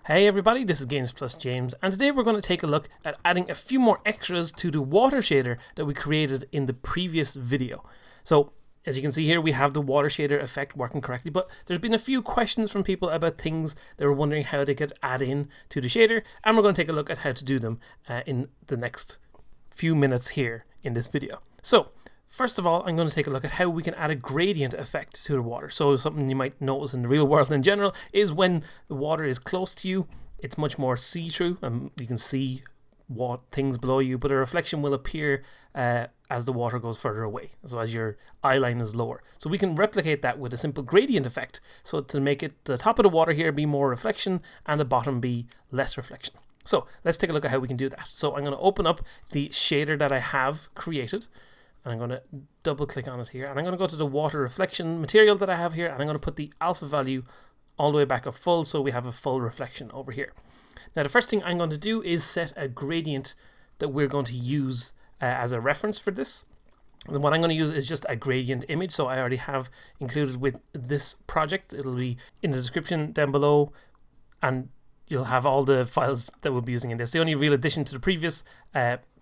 Hey everybody, this is Games Plus James, and today we're going to take a look at adding a few more extras to the water shader that we created in the previous video. So, as you can see here, we have the water shader effect working correctly, but there's been a few questions from people about things they were wondering how they could add in to the shader, and we're going to take a look at how to do them in the next few minutes here in this video. So, first of all, I'm going to take a look at how we can add a gradient effect to the water. So something you might notice in the real world in general is when the water is close to you, it's much more see-through and you can see what things below you, but a reflection will appear as the water goes further away, so as your eye line is lower. So we can replicate that with a simple gradient effect, so to make it the top of the water here be more reflection and the bottom be less reflection. So let's take a look at how we can do that. So I'm going to open up the shader that I have created, and I'm going to double click on it here, and I'm going to go to the water reflection material that I have here, and I'm going to put the alpha value all the way back up full, so we have a full reflection over here. Now the first thing I'm going to do is set a gradient that we're going to use as a reference for this. And what I'm going to use is just a gradient image, so I already have included with this project. It'll be in the description down below, and you'll have all the files that we'll be using in this. The only real addition to the previous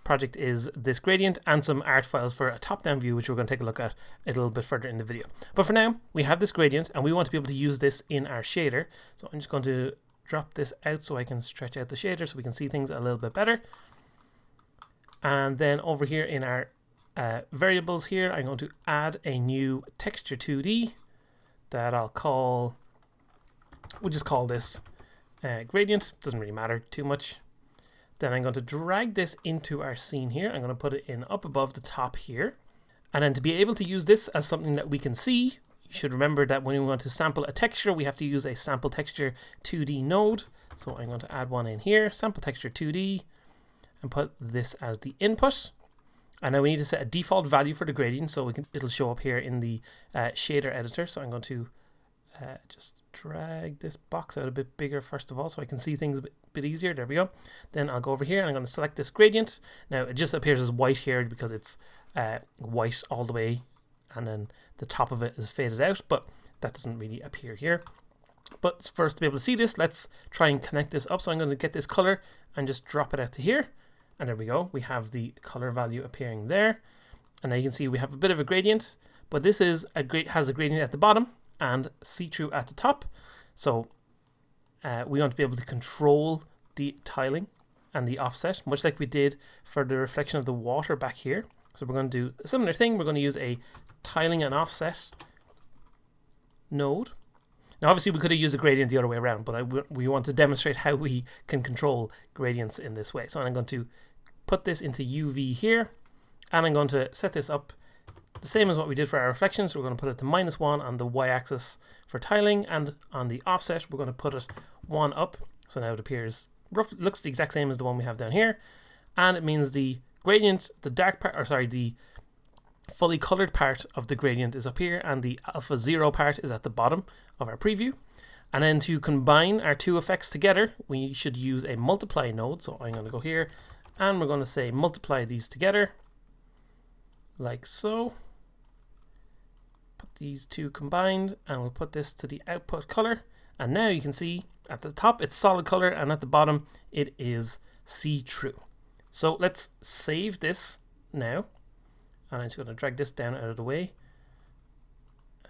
project is this gradient and some art files for a top-down view, which we're going to take a look at a little bit further in the video. But for now, we have this gradient and we want to be able to use this in our shader. So I'm just going to drop this out so I can stretch out the shader so we can see things a little bit better. And then over here in our variables here, I'm going to add a new texture 2D that we'll just call this gradient. Doesn't really matter too much. Then I'm going to drag this into our scene here. I'm going to put it in up above the top here. And then to be able to use this as something that we can see, you should remember that when we want to sample a texture, we have to use a sample texture 2D node. So I'm going to add one in here, sample texture 2D, and put this as the input. And now we need to set a default value for the gradient, so it'll show up here in the shader editor. So I'm going to just drag this box out a bit bigger first of all so I can see things a bit easier. There we go. Then I'll go over here and I'm going to select this gradient. Now it just appears as white here because it's white all the way and then the top of it is faded out, but that doesn't really appear here. But first, to be able to see this, let's try and connect this up. So I'm going to get this color and just drop it out to here, and there we go. We have the color value appearing there, and now you can see we have a bit of a gradient, but this has a gradient at the bottom and see-through at the top. So we want to be able to control the tiling and the offset, much like we did for the reflection of the water back here. So we're going to do a similar thing. We're going to use a tiling and offset node. Now obviously we could have used a gradient the other way around, but we want to demonstrate how we can control gradients in this way. So I'm going to put this into UV here, and I'm going to set this up the same as what we did for our reflections. We're going to put it to -1 on the y-axis for tiling, and on the offset we're going to put it 1 up. So now it appears looks the exact same as the one we have down here, and it means the gradient, the dark part, or sorry, the fully colored part of the gradient is up here, and the alpha 0 part is at the bottom of our preview. And then to combine our two effects together, we should use a multiply node. So I'm going to go here and we're going to say multiply these together like so. Put these two combined, and we'll put this to the output color. And now you can see at the top it's solid color, and at the bottom it is see-through. So let's save this now. And I'm just going to drag this down out of the way.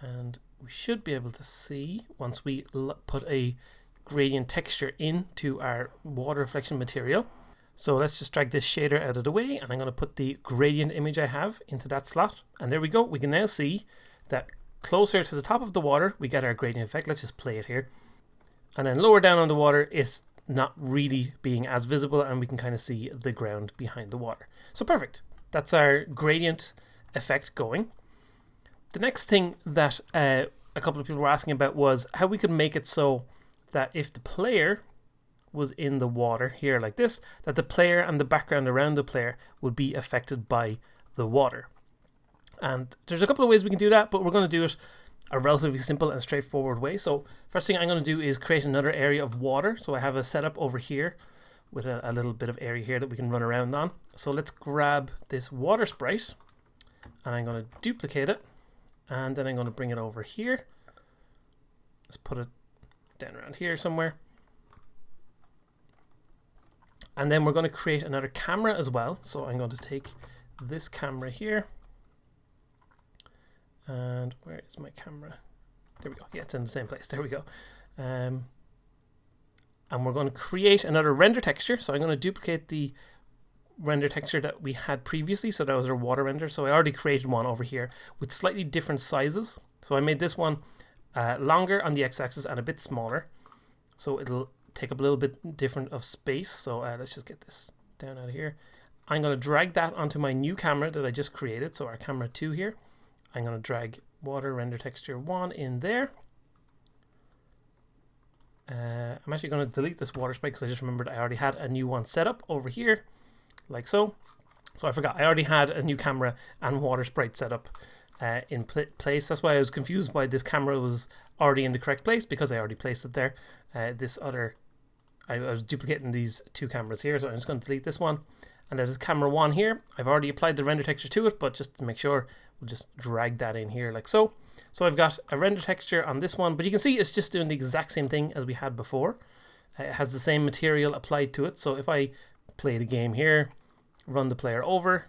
And we should be able to see once we put a gradient texture into our water reflection material. So let's just drag this shader out of the way, and I'm going to put the gradient image I have into that slot. And there we go. We can now see that closer to the top of the water, we get our gradient effect. Let's just play it here. And then lower down on the water, it's not really being as visible, and we can kind of see the ground behind the water. So perfect. That's our gradient effect going. The next thing that a couple of people were asking about was how we could make it so that if the player was in the water here like this, that the player and the background around the player would be affected by the water. And there's a couple of ways we can do that, but we're going to do it a relatively simple and straightforward way. So first thing I'm going to do is create another area of water. So I have a setup over here with a little bit of area here that we can run around on. So let's grab this water sprite, and I'm going to duplicate it, and then I'm going to bring it over here. Let's put it down around here somewhere. And then we're going to create another camera as well. So I'm going to take this camera here. And where is my camera? There we go. Yeah, it's in the same place. There we go. And we're going to create another render texture. So I'm going to duplicate the render texture that we had previously. So that was our water render. So I already created one over here with slightly different sizes. So I made this one longer on the x-axis and a bit smaller. So it'll take up a little bit different of space. So let's just get this down out of here. I'm going to drag that onto my new camera that I just created. So our camera 2 here. I'm going to drag water render texture 1 in there. I'm actually going to delete this water sprite because I just remembered I already had a new one set up over here, like so. So I forgot I already had a new camera and water sprite set up in place. That's why I was confused why this camera was already in the correct place, because I already placed it there. I was duplicating these 2 cameras here, so I'm just going to delete this one. And there's camera 1 here. I've already applied the render texture to it, but just to make sure, we'll just drag that in here like so. So I've got a render texture on this one, but you can see it's just doing the exact same thing as we had before. It has the same material applied to it. So if I play the game here, run the player over,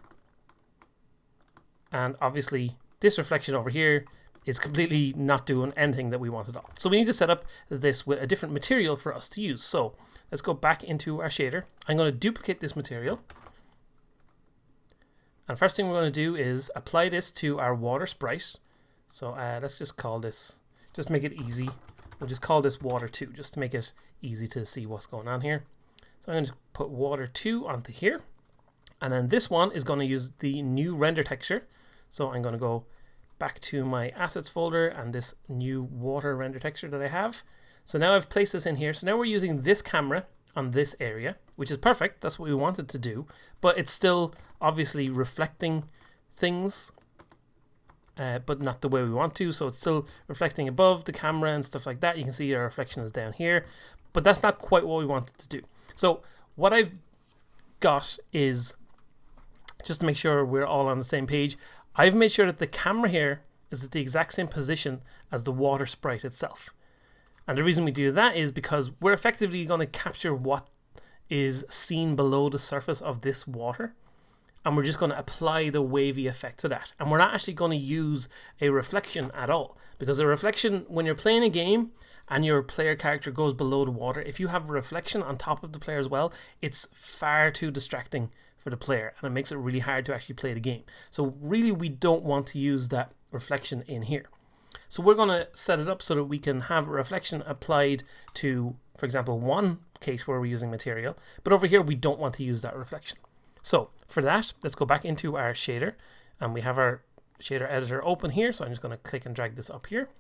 and obviously this reflection over here is completely not doing anything that we want at all. So we need to set up this with a different material for us to use. So let's go back into our shader. I'm going to duplicate this material. And first thing we're going to do is apply this to our water sprite. So let's just call this, just make it easy. We'll just call this water 2, just to make it easy to see what's going on here. So I'm going to put water 2 onto here. And then this one is going to use the new render texture. So I'm going to go back to my assets folder and this new water render texture that I have. So now I've placed this in here. So now we're using this camera on this area, which is perfect. That's what we wanted to do, but it's still obviously reflecting things, but not the way we want to. So it's still reflecting above the camera and stuff like that. You can see our reflection is down here, but that's not quite what we wanted to do. So what I've got is, just to make sure we're all on the same page, I've made sure that the camera here is at the exact same position as the water sprite itself. And the reason we do that is because we're effectively going to capture what is seen below the surface of this water. And we're just going to apply the wavy effect to that. And we're not actually going to use a reflection at all. Because a reflection, when you're playing a game and your player character goes below the water, if you have a reflection on top of the player as well, it's far too distracting for the player. And it makes it really hard to actually play the game. So really, we don't want to use that reflection in here. So we're going to set it up so that we can have a reflection applied to, for example, one case where we're using material, but over here we don't want to use that reflection. So for that, let's go back into our shader, and we have our shader editor open here. So I'm just going to click and drag this up here.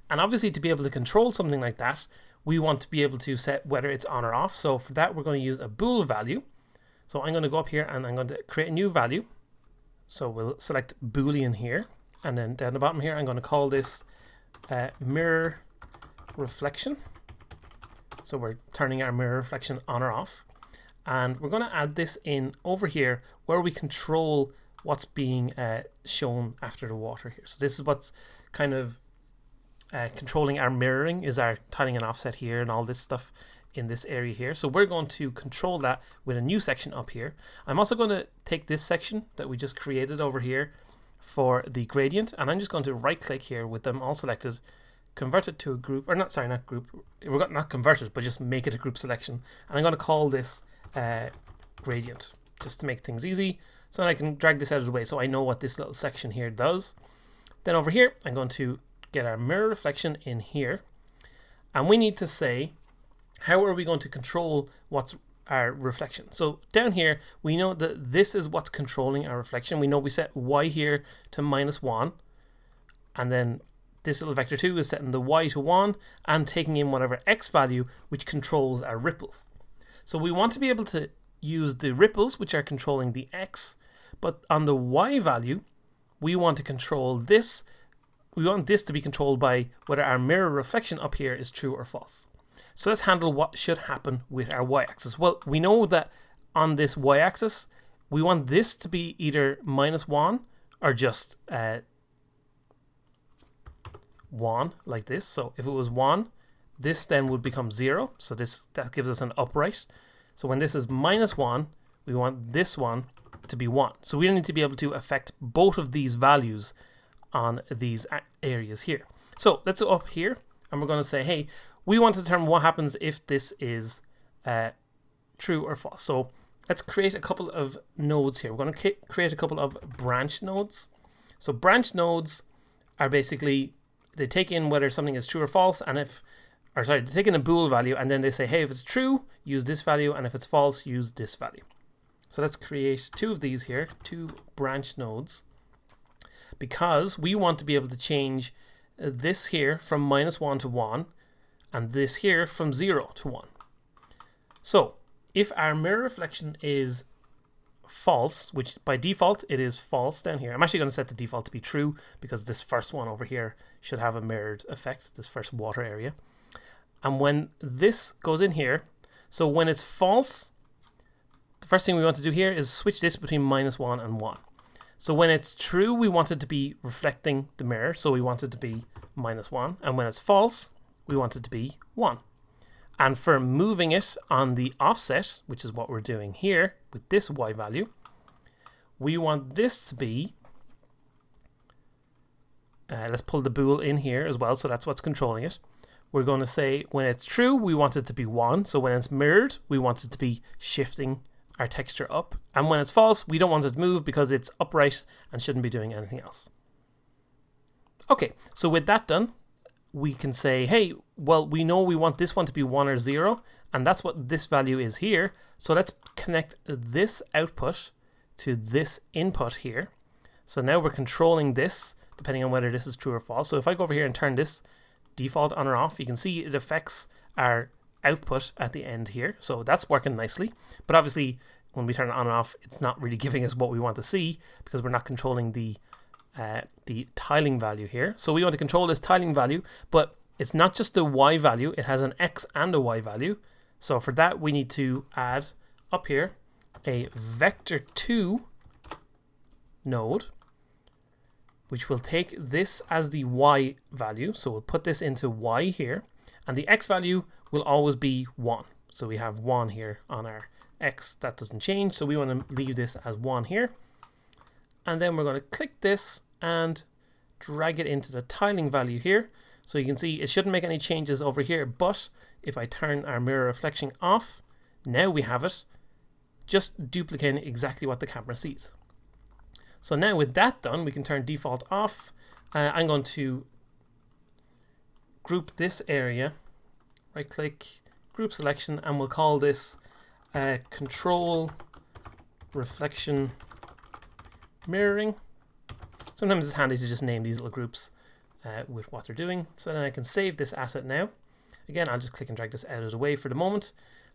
And obviously, to be able to control something like that, we want to be able to set whether it's on or off. So for that, we're going to use a bool value. So I'm going to go up here and I'm going to create a new value. So we'll select Boolean here. And then down the bottom here, I'm going to call this mirror reflection. So we're turning our mirror reflection on or off. And we're going to add this in over here where we control what's being shown after the water here. So this is what's kind of controlling our mirroring, is our tiling and offset here and all this stuff in this area here. So we're going to control that with a new section up here. I'm also going to take this section that we just created over here for the gradient, and I'm just going to right click here with them all selected, convert it to a group, or not, sorry, not group, we're not converted, but just make it a group selection. And I'm going to call this gradient, just to make things easy, so that I can drag this out of the way so I know what this little section here does. Then over here, I'm going to get our mirror reflection in here, and we need to say, how are we going to control what's our reflection? So down here, we know that this is what's controlling our reflection. We know we set y here to -1, and then this little vector 2 is setting the y to 1 and taking in whatever x value, which controls our ripples. So we want to be able to use the ripples, which are controlling the x, but on the y value, we want to control this. We want this to be controlled by whether our mirror reflection up here is true or false. So let's handle what should happen with our y-axis. Well, we know that on this y-axis, we want this to be either -1 or just 1, like this. So if it was 1, this then would become 0. So that gives us an upright. So when this is -1, we want this one to be 1. So we need to be able to affect both of these values on these areas here. So let's go up here and we're going to say, hey, we want to determine what happens if this is true or false. So let's create a couple of nodes here. We're going to create a couple of branch nodes. So branch nodes are basically, they take in whether something is true or false, and they take in a bool value, and then they say, hey, if it's true, use this value, and if it's false, use this value. So let's create 2 of these here, 2 branch nodes, because we want to be able to change this here from -1 to 1, and this here from 0 to 1. So if our mirror reflection is false, which by default it is false down here. I'm actually going to set the default to be true because this first one over here should have a mirrored effect, this first water area. And when this goes in here, so when it's false, the first thing we want to do here is switch this between -1 and 1. So when it's true, we want it to be reflecting the mirror, so we want it to be -1. And when it's false, we want it to be 1. And for moving it on the offset, which is what we're doing here with this y value, we want this to be, let's pull the bool in here as well, so that's what's controlling it. We're going to say when it's true, we want it to be 1. So when it's mirrored, we want it to be shifting our texture up. And when it's false, we don't want it to move because it's upright and shouldn't be doing anything else. Okay, so with that done, we can say, hey, well, we know we want this one to be 1 or 0, and that's what this value is here. So let's connect this output to this input here. So now we're controlling this depending on whether this is true or false. So if I go over here and turn this default on or off, you can see it affects our output at the end here. So that's working nicely. But obviously, when we turn it on and off, it's not really giving us what we want to see because we're not controlling the tiling value here. So we want to control this tiling value, but it's not just the y value, it has an x and a y value. So for that, we need to add up here a vector2 node, which will take this as the y value. So we'll put this into y here, and the x value will always be 1. So we have 1 here on our x, that doesn't change. So we want to leave this as 1 here. And then we're going to click this and drag it into the tiling value here. So you can see it shouldn't make any changes over here, but if I turn our mirror reflection off, now we have it just duplicating exactly what the camera sees. So now with that done, we can turn default off. I'm going to group this area, right click, group selection, and we'll call this control reflection mirroring. Sometimes it's handy to just name these little groups with what they're doing. So then I can save this asset now. Again, I'll just click and drag this out of the way for the moment.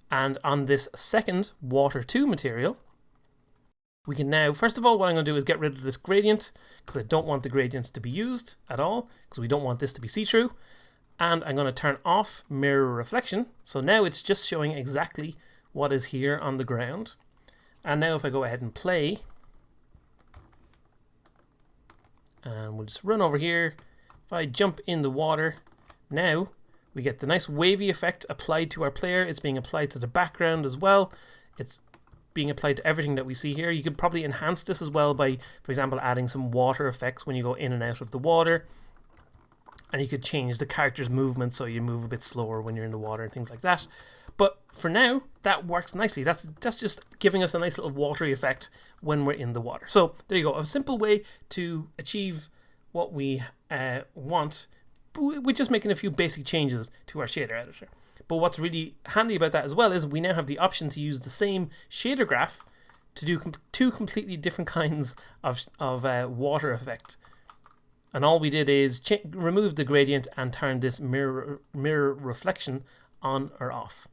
And on this second water 2 material, we can now, first of all, what I'm going to do is get rid of this gradient because I don't want the gradient to be used at all because we don't want this to be see-through. And I'm going to turn off mirror reflection. So now it's just showing exactly what is here on the ground. And now if I go ahead and play, and we'll just run over here. If I jump in the water, now we get the nice wavy effect applied to our player. It's being applied to the background as well. It's being applied to everything that we see here. You could probably enhance this as well by, for example, adding some water effects when you go in and out of the water. And you could change the character's movement so you move a bit slower when you're in the water and things like that. But for now, that works nicely. That's just giving us a nice little watery effect when we're in the water. So there you go, a simple way to achieve what we want, with just making a few basic changes to our shader editor. But what's really handy about that as well is we now have the option to use the same shader graph to do 2 completely different kinds of water effect. And all we did is remove the gradient and turn this mirror reflection on or off.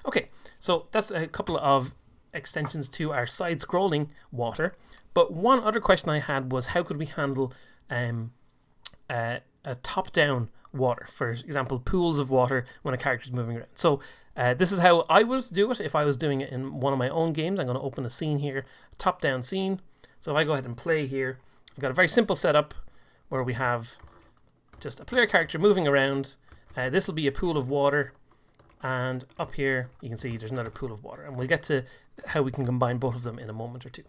Okay, so that's a couple of extensions to our side-scrolling water. But one other question I had was how could we handle a top-down water, for example, pools of water when a character is moving around. So this is how I would do it if I was doing it in one of my own games. I'm going to open a scene here, a top-down scene. So if I go ahead and play here, I've got a very simple setup where we have just a player character moving around. This will be a pool of water, And up here, you can see there's another pool of water. And we'll get to how we can combine both of them in a moment or two.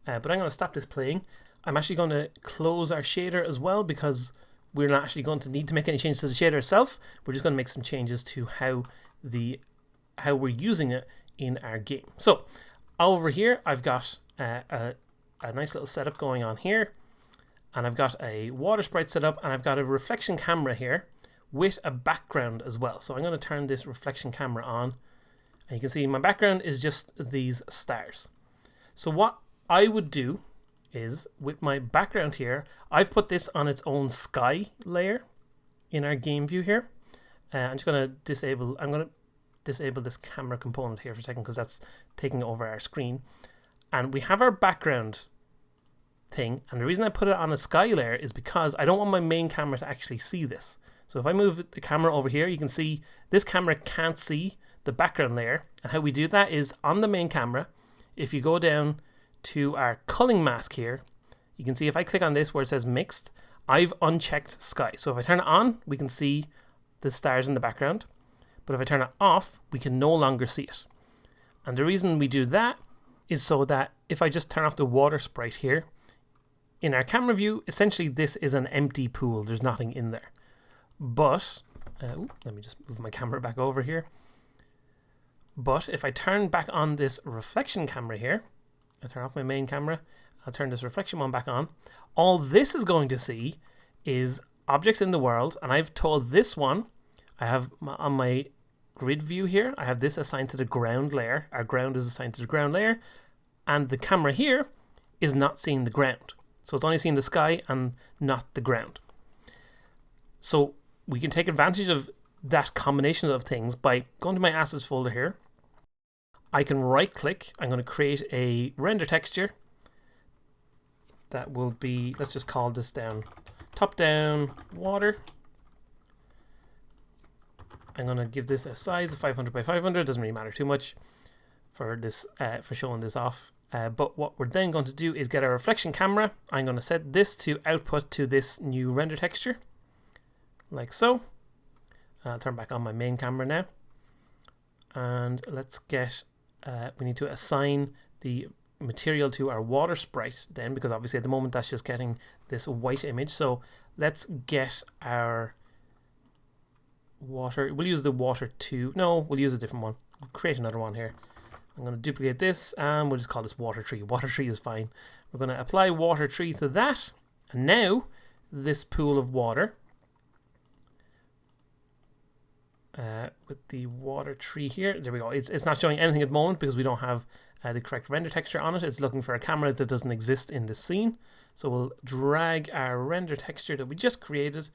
But I'm going to stop this playing. I'm actually going to close our shader as well because we're not actually going to need to make any changes to the shader itself. We're just going to make some changes to how we're using it in our game. So over here, I've got a nice little setup going on here. And I've got a water sprite set up, and I've got a reflection camera here with a background as well. So I'm going to turn this reflection camera on, and you can see my background is just these stars. So what I would do is, with my background here, I've put this on its own sky layer in our game view here. I'm just going to disable this camera component here for a second because that's taking over our screen. And we have our background thing, and the reason I put it on a sky layer is because I don't want my main camera to actually see this. So if I move the camera over here, you can see this camera can't see the background layer. And how we do that is on the main camera, if you go down to our culling mask here, you can see if I click on this where it says mixed, I've unchecked sky. So if I turn it on, we can see the stars in the background. But if I turn it off, we can no longer see it. And the reason we do that is so that if I just turn off the water sprite here, in our camera view, essentially this is an empty pool. There's nothing in there. But, let me just move my camera back over here. But if I turn back on this reflection camera here, I turn off my main camera, I'll turn this reflection one back on, all this is going to see is objects in the world, and I've told this one, I have on my grid view here, I have this assigned to the ground layer. Our ground is assigned to the ground layer, and the camera here is not seeing the ground. So it's only seeing the sky and not the ground. So we can take advantage of that combination of things by going to my assets folder here. I can right click. I'm going to create a render texture that will be, let's just call this down, top down water. I'm going to give this a size of 500 by 500. Doesn't really matter too much for this, for showing this off. But what we're then going to do is get our reflection camera. I'm going to set this to output to this new render texture, like so. I'll turn back on my main camera now. And let's get, we need to assign the material to our water sprite then, because obviously at the moment that's just getting this white image. So let's get our water, we'll use the water 2. No, we'll use a different one. We'll create another one here. I'm going to duplicate this and we'll just call this water tree. Water tree is fine. We're going to apply water tree to that. And now this pool of water with the water tree here. There we go. It's not showing anything at the moment because we don't have the correct render texture on it. It's looking for a camera that doesn't exist in this scene. So we'll drag our render texture that we just created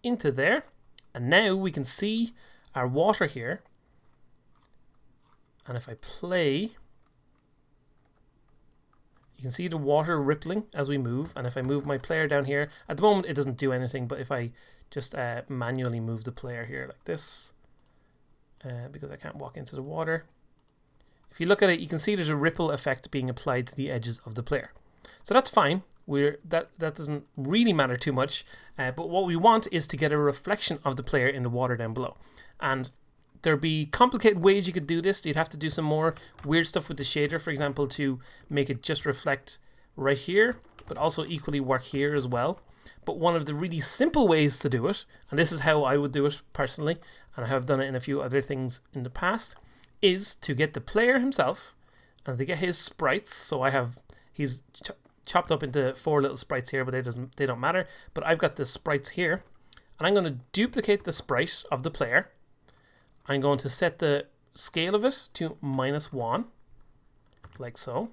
into there. And now we can see our water here. And if I play, you can see the water rippling as we move. And if I move my player down here, at the moment it doesn't do anything, but if I just manually move the player here like this, because I can't walk into the water, if you look at it, you can see there's a ripple effect being applied to the edges of the player. So that's fine. That doesn't really matter too much. But what we want is to get a reflection of the player in the water down below. And there'd be complicated ways you could do this. You'd have to do some more weird stuff with the shader, for example, to make it just reflect right here, but also equally work here as well. But one of the really simple ways to do it, and this is how I would do it personally, and I have done it in a few other things in the past, is to get the player himself and to get his sprites. So he's chopped up into 4 little sprites here, but they don't matter. But I've got the sprites here, and I'm going to duplicate the sprite of the player. I'm going to set the scale of it to -1, like so.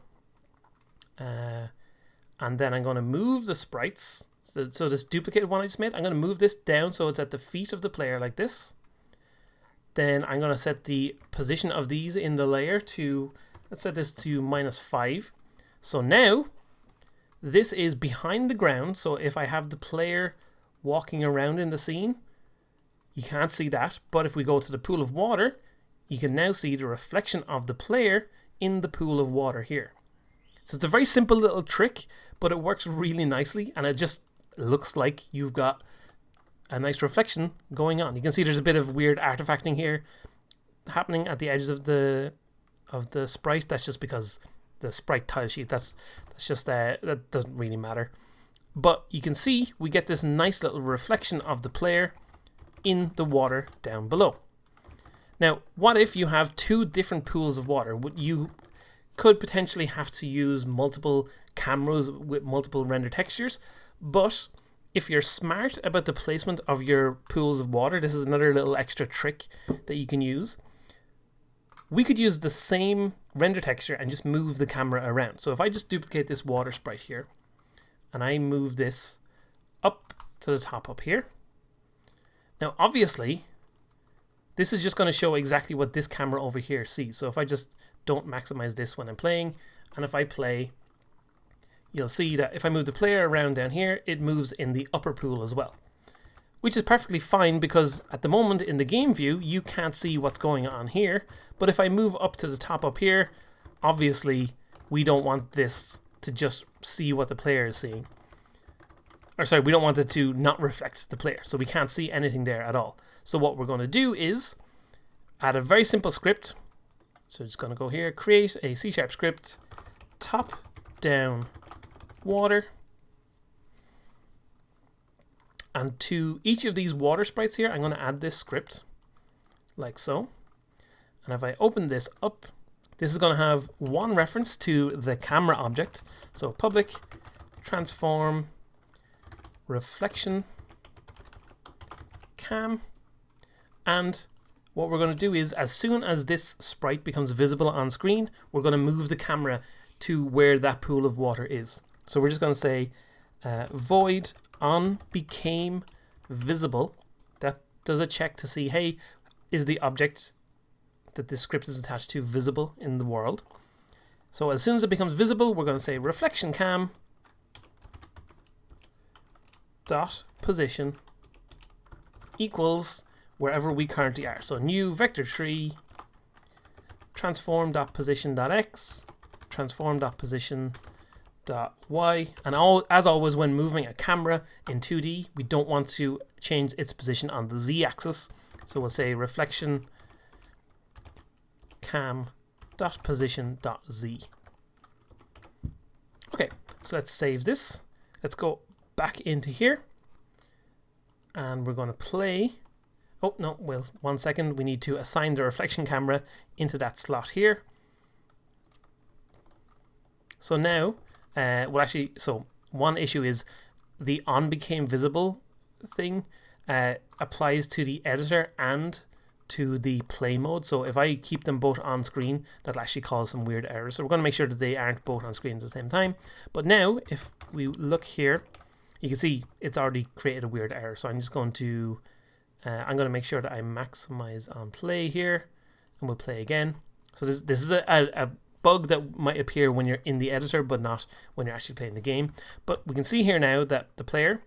And then I'm going to move the sprites. So this duplicated one I just made, I'm going to move this down so it's at the feet of the player like this. Then I'm going to set the position of these in the layer to, let's set this to -5. So now this is behind the ground. So if I have the player walking around in the scene, you can't see that. But if we go to the pool of water, you can now see the reflection of the player in the pool of water here. So it's a very simple little trick, but it works really nicely, and it just looks like you've got a nice reflection going on. You can see there's a bit of weird artifacting here. happening at the edges of the sprite, that's just because the sprite tile sheet, that's just that doesn't really matter. But you can see we get this nice little reflection of the player in the water down below. Now, what if you have two different pools of water? You could potentially have to use multiple cameras with multiple render textures, but if you're smart about the placement of your pools of water, this is another little extra trick that you can use. We could use the same render texture and just move the camera around. So if I just duplicate this water sprite here, and I move this up to the top up here. Now, obviously, this is just going to show exactly what this camera over here sees. So if I just don't maximize this when I'm playing, and if I play, you'll see that if I move the player around down here, it moves in the upper pool as well. Which is perfectly fine because at the moment in the game view, you can't see what's going on here. But if I move up to the top up here, obviously we don't want this to just see what the player is seeing. Or sorry, we don't want it to not reflect the player. So we can't see anything there at all. So what we're going to do is add a very simple script. So it's going to go here, create a C# script, top down water. And to each of these water sprites here, I'm going to add this script like so. And if I open this up, this is going to have one reference to the camera object. So public transform reflection cam. And what we're going to do is as soon as this sprite becomes visible on screen, we're going to move the camera to where that pool of water is. So we're just going to say void on became visible. That does a check to see, hey, is the object that this script is attached to visible in the world? So as soon as it becomes visible, we're going to say reflection cam dot position equals wherever we currently are. So new vector tree transform.position.x transform.position.y, and as always when moving a camera in 2D, we don't want to change its position on the z-axis. So we'll say reflection cam.position.z. Okay, so let's save this. Let's go back into here and we're going to play. Oh no, well, 1 second, we need to assign the reflection camera into that slot here. So now, so one issue is the on became visible thing applies to the editor and to the play mode. So if I keep them both on screen, that'll actually cause some weird errors. So we're going to make sure that they aren't both on screen at the same time. But now, if we look here, you can see it's already created a weird error. So I'm just going to, I'm going to make sure that I maximize on play here, and we'll play again. So this is a bug that might appear when you're in the editor, but not when you're actually playing the game. But we can see here now that the player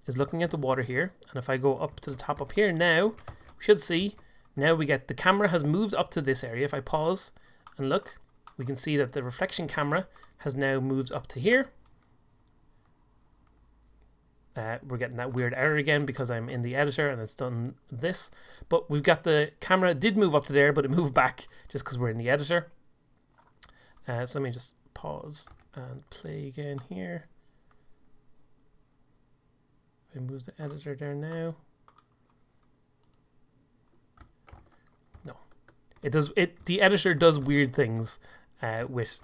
is looking at the water here. And if I go up to the top up here now, we should see, now we get the camera has moved up to this area. If I pause and look, we can see that the reflection camera has now moved up to here. We're getting that weird error again because I'm in the editor and it's done this. But we've got the camera did move up to there, but it moved back just because we're in the editor. So let me just pause and play again here. If I move the editor there now. No. It does. The editor does weird things with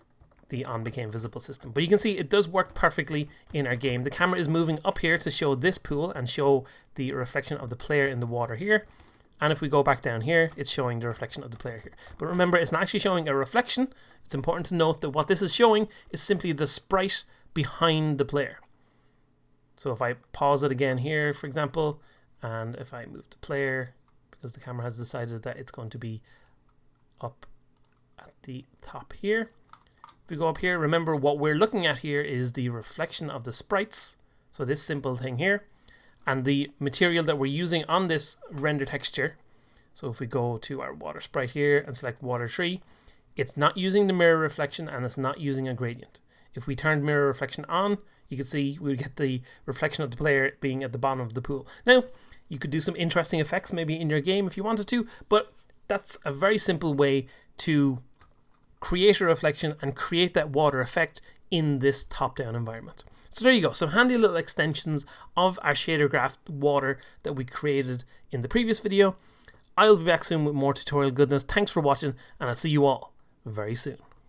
the on became visible system. But you can see it does work perfectly in our game. The camera is moving up here to show this pool and show the reflection of the player in the water here. And if we go back down here, it's showing the reflection of the player here. But remember, it's not actually showing a reflection. It's important to note that what this is showing is simply the sprite behind the player. So if I pause it again here, for example, and if I move the player, because the camera has decided that it's going to be up at the top here. If we go up here, remember what we're looking at here is the reflection of the sprites. So this simple thing here. And the material that we're using on this render texture. So if we go to our water sprite here and select water tree, it's not using the mirror reflection and it's not using a gradient. If we turned mirror reflection on, you can see we would get the reflection of the player being at the bottom of the pool. Now, you could do some interesting effects maybe in your game if you wanted to, but that's a very simple way to create a reflection and create that water effect in this top-down environment. So there you go, some handy little extensions of our shader graph water that we created in the previous video. I'll be back soon with more tutorial goodness. Thanks for watching, and I'll see you all very soon.